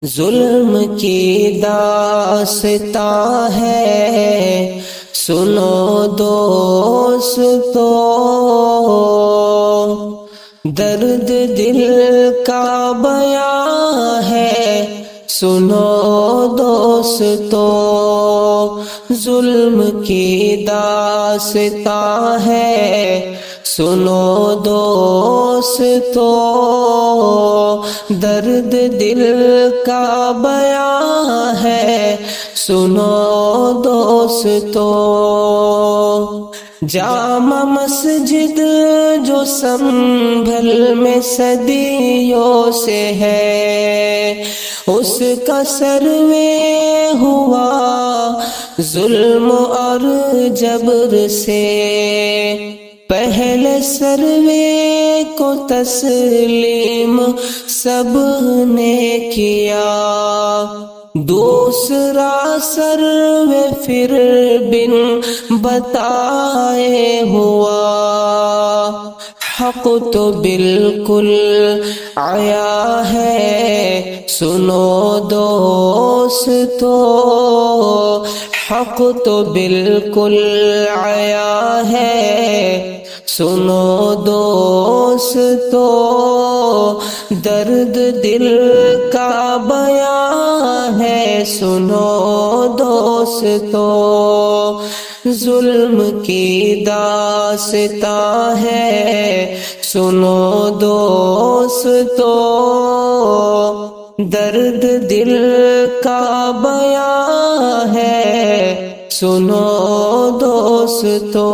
ظلم کی داستاں ہے سنو دوستو، درد دل کا بیان ہے سنو دوستو، ظلم کی داستاں ہے سنو دوستو، درد دل کا بیان ہے سنو دوستو۔ جامع مسجد جو سنبھل میں صدیوں سے ہے، اس کا سروے ہوا ظلم اور جبر سے، پہلے سروے کو تسلیم سب نے کیا، دوسرا سروے پھر بن بتائے ہوا، حق تو بالکل آیا ہے سنو دوستو، حق تو بالکل آیا ہے سنو دوستو، درد دل کا بیان ہے سنو دوستو، ظلم کی داستاں ہے سنو دوستو، درد دل کا بیان ہے سنو دوستو۔